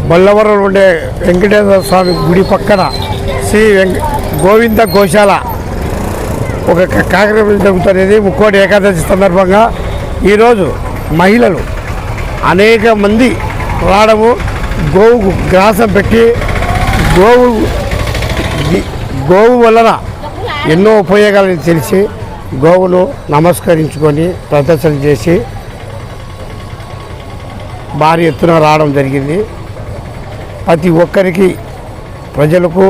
బొల్లవరం ఉండే వెంకటేశ్వర స్వామి గుడి పక్కన శ్రీ గోవింద గోశాల ఒక కార్యక్రమం జరుగుతున్నది. ముక్కోటి ఏకాదశి సందర్భంగా ఈరోజు మహిళలు అనేక మంది రావడము, గోవు గ్రాసం పెట్టి గోవు వలన ఎన్నో ఉపయోగాలని తెలిసి గోవును నమస్కరించుకొని ప్రదర్శన చేసి భారీ ఎత్తున రావడం జరిగింది. ప్రతి ఒక్కరికి ప్రజలకు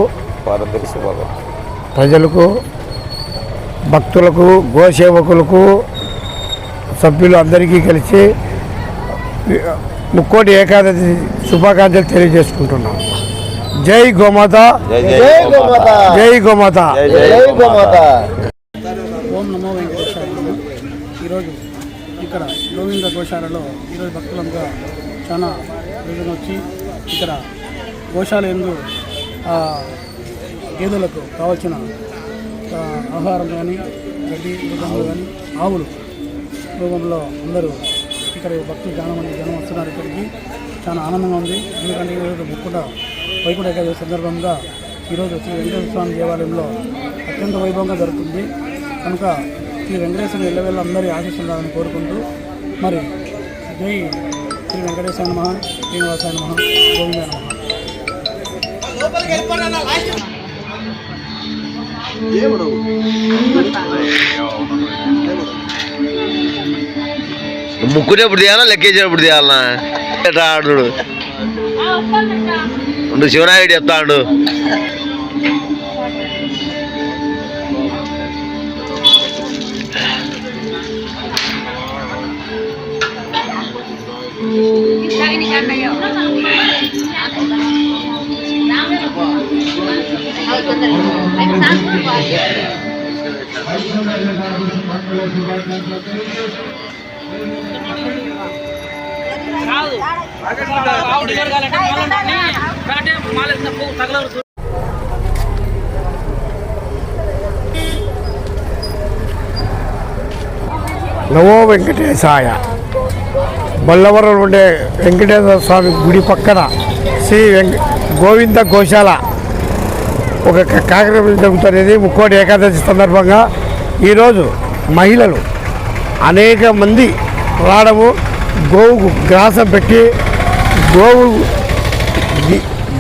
భక్తులకు గోసేవకులకు సభ్యులు అందరికీ కలిసి ముక్కోటి ఏకాదశి శుభాకాంక్షలు తెలియజేసుకుంటున్నాం. జై గోమాత, జై గోమాత. ఓం నమో వెంకటేశ్వర. ఈరోజు ఇక్కడ గోవింద గోశాలలో ఈరోజు భక్తులంగా చాలా రోజులు వచ్చి ఇక్కడ గోశాల యందు గేదెలకు కావాల్సిన ఆహారం కానీ గడ్డి రూపంలో కానీ ఆవులు రూపంలో అందరూ ఇక్కడ భక్తులు జనం వస్తున్నారు. ఇక్కడికి చాలా ఆనందంగా ఉంది. ఎందుకంటే ఈరోజు వైకుంఠ ఏకాదశి సందర్భంగా ఈరోజు శ్రీ వెంకటేశ్వర స్వామి దేవాలయంలో అత్యంత వైభవంగా జరుగుతుంది. కనుక శ్రీ వెంకటేశ్వర ఎల్లవేళ అందరి ఆశీస్సులను కోరుకుంటూ మరి జై శ్రీ వెంకటేశ్వర నమః, శ్రీనివాసాయ నమః, గోవిందాయ నమః. ముక్కునేప్పుడు తీయాలా, లెక్కేసేటప్పుడు తీయాలనా? ఎట్లా ఆడు శివనాయుడు చెప్తాడు. నమో వెంకటేశాయ. బొల్లవరం ఉండే వెంకటేశ్వర స్వామి గుడి పక్కన శ్రీ గోవింద గోశాల ఒక కార్యక్రమం జరుగుతున్నది. ముక్కోటి ఏకాదశి సందర్భంగా ఈరోజు మహిళలు అనేక మంది రావడము, గోవు గ్రాసం పెట్టి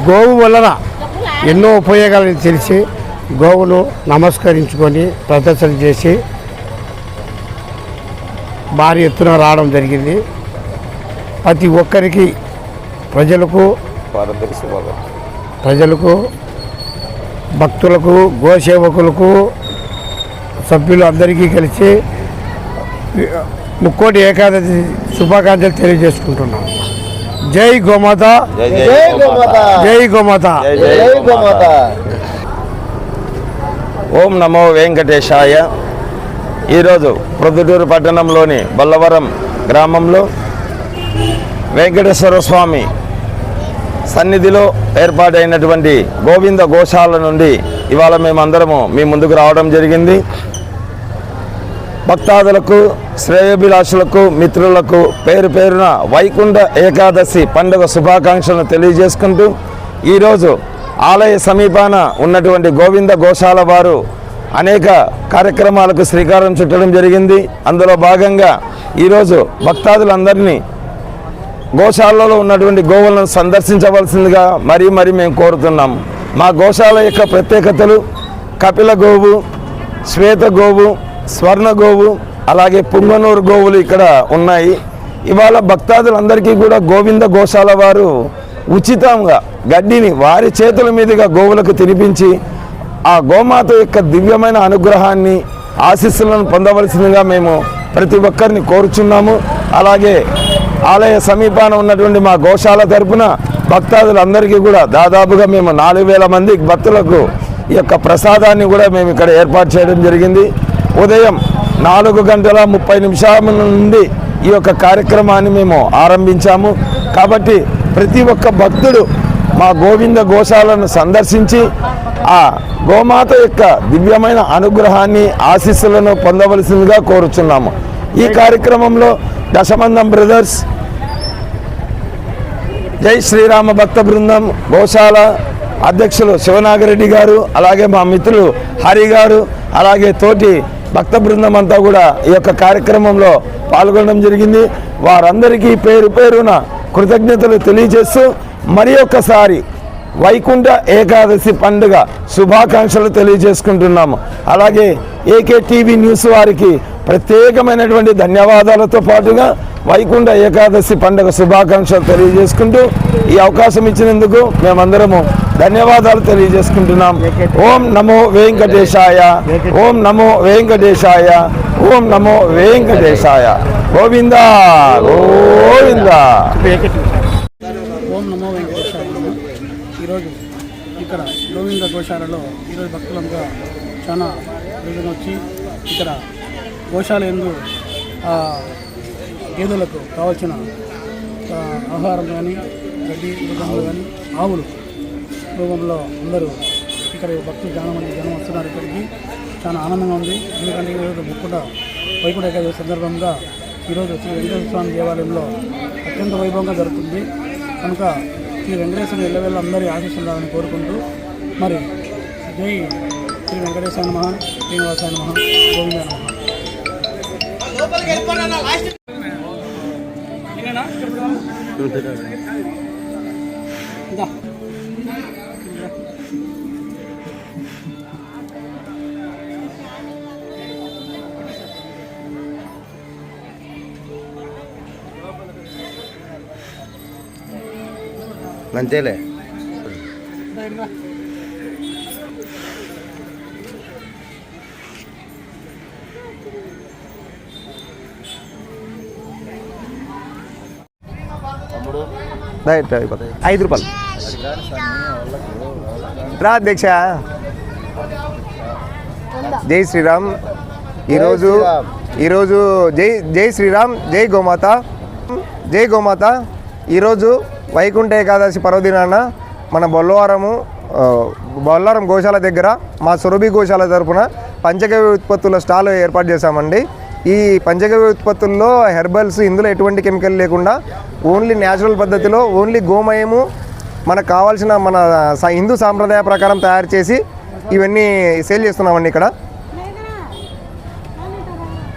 గోవు వలన ఎన్నో ఉపయోగాలని తెలిసి గోవును నమస్కరించుకొని ప్రదర్శన చేసి భారీ ఎత్తున రావడం జరిగింది. ప్రతి ఒక్కరికి ప్రజలకు భక్తులకు గోసేవకులకు సభ్యులు అందరికీ కలిసి ముక్కోటి ఏకాదశి శుభాకాంక్షలు తెలియజేసుకుంటున్నాం. జై గోమాత, జై గోమాత. ఓం నమో వెంకటేశాయ. ఈరోజు ప్రొద్దుటూరు పట్టణంలోని బొల్లవరం గ్రామంలో వెంకటేశ్వర స్వామి సన్నిధిలో ఏర్పాటైనటువంటి గోవింద గోశాల నుండి ఇవాళ మేమందరము మీ ముందుకు రావడం జరిగింది. భక్తాదులకు, శ్రేయోభిలాషులకు, మిత్రులకు పేరు పేరున వైకుంఠ ఏకాదశి పండుగ శుభాకాంక్షలను తెలియజేసుకుంటూ ఈరోజు ఆలయ సమీపాన ఉన్నటువంటి గోవింద గోశాల వారు అనేక కార్యక్రమాలకు శ్రీకారం చుట్టడం జరిగింది. అందులో భాగంగా ఈరోజు భక్తాదులందరినీ గోశాలలో ఉన్నటువంటి గోవులను సందర్శించవలసిందిగా మరీ మేము కోరుతున్నాం. మా గోశాల యొక్క ప్రత్యేకతలు కపిల గోవు, శ్వేత గోవు, స్వర్ణ గోవు, అలాగే పుంగనూరు గోవులు ఇక్కడ ఉన్నాయి. ఇవాళ భక్తాదులందరికీ కూడా గోవింద గోశాల వారు ఉచితంగా గడ్డిని వారి చేతుల మీదుగా గోవులకు తినిపించి ఆ గోమాత యొక్క దివ్యమైన అనుగ్రహాన్ని, ఆశీస్సులను పొందవలసిందిగా మేము ప్రతి ఒక్కరిని కోరుచున్నాము. అలాగే ఆలయ సమీపాన ఉన్నటువంటి మా గోశాల తరపున భక్తాదులందరికీ కూడా దాదాపుగా మేము 4000 మంది భక్తులకు ఈ యొక్క ప్రసాదాన్ని కూడా మేము ఇక్కడ ఏర్పాటు చేయడం జరిగింది. ఉదయం 4:30 నుండి ఈ యొక్క కార్యక్రమాన్ని మేము ఆరంభించాము. కాబట్టి ప్రతి ఒక్క భక్తుడు మా గోవింద గోశాలను సందర్శించి ఆ గోమాత యొక్క దివ్యమైన అనుగ్రహాన్ని, ఆశీస్సులను పొందవలసిందిగా కోరుచున్నాము. ఈ కార్యక్రమంలో దశమందం బ్రదర్స్, జై శ్రీరామ భక్త బృందం గోశాల అధ్యక్షులు శివనాగిరెడ్డి గారు, అలాగే మా మిత్రులు హరి గారు, అలాగే తోటి భక్త బృందం అంతా కూడా ఈ యొక్క కార్యక్రమంలో పాల్గొనడం జరిగింది. వారందరికీ పేరు పేరున కృతజ్ఞతలు తెలియజేస్తూ మరి ఒక్కసారి వైకుంఠ ఏకాదశి పండుగ శుభాకాంక్షలు తెలియజేసుకుంటున్నాము. అలాగే ఏకే టీవీ న్యూస్ వారికి ప్రత్యేకమైనటువంటి ధన్యవాదాలతో పాటుగా వైకుంఠ ఏకాదశి పండుగ శుభాకాంక్షలు తెలియజేసుకుంటూ ఈ అవకాశం ఇచ్చినందుకు మేమందరము ధన్యవాదాలు తెలియజేసుకుంటున్నాం. ఓం నమో వెంకటేశాయ, ఓం నమో వెంకటేశాయ, ఓం నమో వెంకటేశాయ. గోవింద గోవింద. ఓం నమో వెంకటేశాయ. ఈరోజు ఇక్కడ గోవింద గోశాలలో ఈరోజు భక్తులంతా చాలా రోజున వచ్చి ఇక్కడ గోశాల యందు గేదెలకు కావాల్సిన ఆహారం కానీ గడ్డి మృగములు కానీ ఆవులు రూపంలో అందరూ ఇక్కడ భక్తులు చాలా మంది జనం వస్తున్నారు. ఇక్కడికి చాలా ఆనందంగా ఉంది. ఎందుకంటే ఈరోజు వైకుంఠ ఏకాదశి సందర్భంగా ఈరోజు శ్రీ వెంకటేశ్వర స్వామి దేవాలయంలో అత్యంత వైభవంగా జరుగుతుంది. కనుక శ్రీ వెంకటేశ్వర ఎల్లవేళ అందరి ఆశీస్సులను కోరుకుంటూ మరి జై శ్రీ వెంకటేశ్వర నమః, శ్రీనివాసాయ నమః, గోవిందాయ నమః. మంచిలే. ₹5 రా అధ్యక్ష. జై శ్రీరామ్. ఈరోజు జై శ్రీరామ్, జై గోమాత, జై గోమాత. ఈరోజు వైకుంఠ ఏకాదశి పర్వదినాన మన బొల్లవరం గోశాల దగ్గర మా సురభి గోశాల తరపున పంచగవ్య ఉత్పత్తుల స్టాల్ ఏర్పాటు చేశామండి. ఈ పంచగవ్య ఉత్పత్తుల్లో హెర్బల్స్, ఇందులో ఎటువంటి కెమికల్ లేకుండా ఓన్లీ న్యాచురల్ పద్ధతిలో ఓన్లీ గోమయము మనకు కావాల్సిన మన హిందూ సాంప్రదాయ ప్రకారం తయారు చేసి ఇవన్నీ సేల్ చేస్తున్నామండి. ఇక్కడ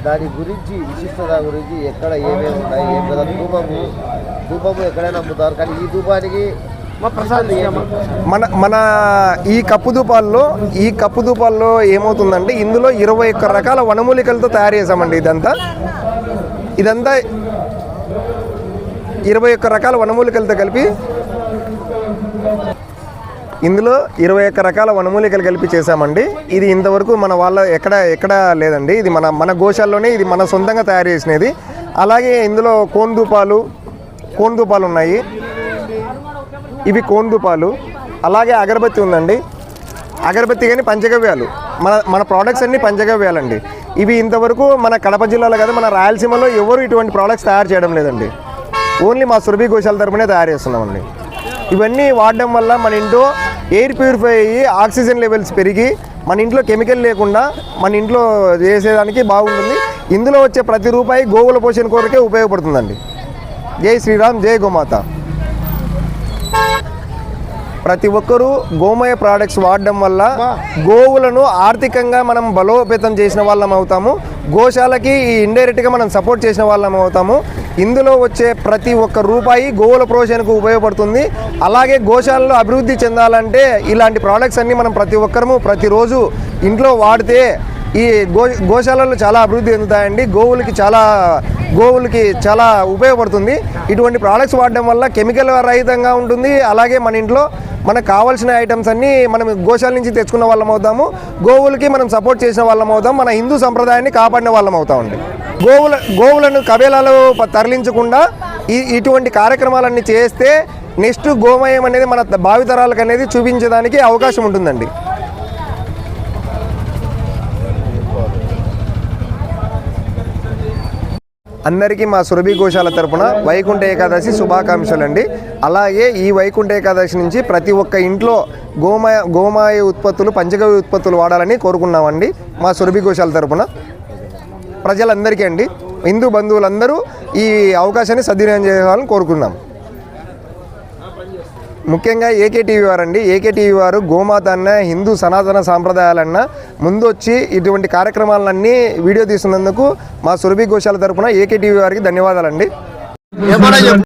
దాని గురించి విశిష్టత గురించి ఎక్కడ ఏమేమి ఉన్నాయి, ఏం కదా ధూపము ఎక్కడైనా అమ్ముతారు, కానీ ఈ ధూపానికి మన ఈ కప్పు ధూపాల్లో ఏమవుతుందంటే ఇందులో 21 రకాల వనమూలికలతో తయారు చేసామండి. ఇదంతా 21 రకాల వనమూలికలతో కలిపి ఇందులో 21 రకాల వనమూలికలు కలిపి చేసామండి. ఇది ఇంతవరకు మన వాళ్ళ ఎక్కడ లేదండి. ఇది మన గోశాల్లోనే ఇది మన సొంతంగా తయారు చేసినది. అలాగే ఇందులో కోన్ ధూపాలు ఉన్నాయి. ఇవి కోన్ ధూపాలు. అలాగే అగరబత్తి ఉందండి. అగరబత్తి కానీ పంచగవ్యాలు, మన ప్రోడక్ట్స్ అన్నీ పంచగవ్యాలండి. ఇవి ఇంతవరకు మన కడప జిల్లాలో కదా, మన రాయలసీమలో ఎవరు ఇటువంటి ప్రోడక్ట్స్ తయారు చేయడం లేదండి. ఓన్లీ మా సురభి గోశాల తరపునే తయారు చేస్తున్నామండి. ఇవన్నీ వాడడం వల్ల మన ఇంట్లో ఎయిర్ ప్యూరిఫై అయ్యి ఆక్సిజన్ లెవెల్స్ పెరిగి మన ఇంట్లో కెమికల్ లేకుండా మన ఇంట్లో చేసేదానికి బాగుంటుంది. ఇందులో వచ్చే ప్రతి రూపాయి గోవుల పోషణ కొరకే ఉపయోగపడుతుందండి. జై శ్రీరామ్, జై గోమాత. ప్రతి ఒక్కరూ గోమయ ప్రోడక్ట్స్ వాడడం వల్ల గోవులను ఆర్థికంగా మనం బలోపేతం చేసిన వాళ్ళం అవుతాము. గోశాలకి ఇండైరెక్ట్గా మనం సపోర్ట్ చేసిన వాళ్ళం అవుతాము. ఇందులో వచ్చే ప్రతి ఒక్క రూపాయి గోవుల పోషణకు ఉపయోగపడుతుంది. అలాగే గోశాలలో అభివృద్ధి చెందాలంటే ఇలాంటి ప్రోడక్ట్స్ అన్నీ మనం ప్రతి ఒక్కరము ప్రతిరోజు ఇంట్లో వాడితే ఈ గోశాలలు చాలా అభివృద్ధి చెందుతాయండి. గోవులకి చాలా ఉపయోగపడుతుంది. ఇటువంటి ప్రోడక్ట్స్ వాడడం వల్ల కెమికల్ రహితంగా ఉంటుంది. అలాగే మన ఇంట్లో మనకు కావాల్సిన ఐటమ్స్ అన్నీ మనం గోశాల నుంచి తెచ్చుకున్న వాళ్ళం అవుతాము. గోవులకి మనం సపోర్ట్ చేసిన వాళ్ళం అవుతాం. మన హిందూ సంప్రదాయాన్ని కాపాడిన వాళ్ళం అవుతామండి. గోవులను కబేలాలో తరలించకుండా ఇటువంటి కార్యక్రమాలన్నీ చేస్తే నెక్స్ట్ గోమయం అనేది మన భావితరాలకు అనేది చూపించడానికి అవకాశం ఉంటుందండి. అందరికీ మా సురభి గోశాల తరపున వైకుంఠ ఏకాదశి శుభాకాంక్షలు అండి. అలాగే ఈ వైకుంఠ ఏకాదశి నుంచి ప్రతి ఒక్క ఇంట్లో గోమాయ ఉత్పత్తులు, పంచగవ్య ఉత్పత్తులు వాడాలని కోరుకున్నామండి. మా సురభి గోశాల తరపున ప్రజలందరికీ అండి, హిందూ బంధువులందరూ ఈ అవకాశాన్ని సద్వినియోగం చేయాలని కోరుకున్నాం. ముఖ్యంగా ఏకేటీవీ వారండి. ఏకేటీవీ వారు గోమాత అన్న హిందూ సనాతన సాంప్రదాయాలన్న ముందు వచ్చి ఇటువంటి కార్యక్రమాలన్నీ వీడియో తీస్తున్నందుకు మా సురభి గోశాల తరపున ఏకేటీవీ వారికి ధన్యవాదాలండి.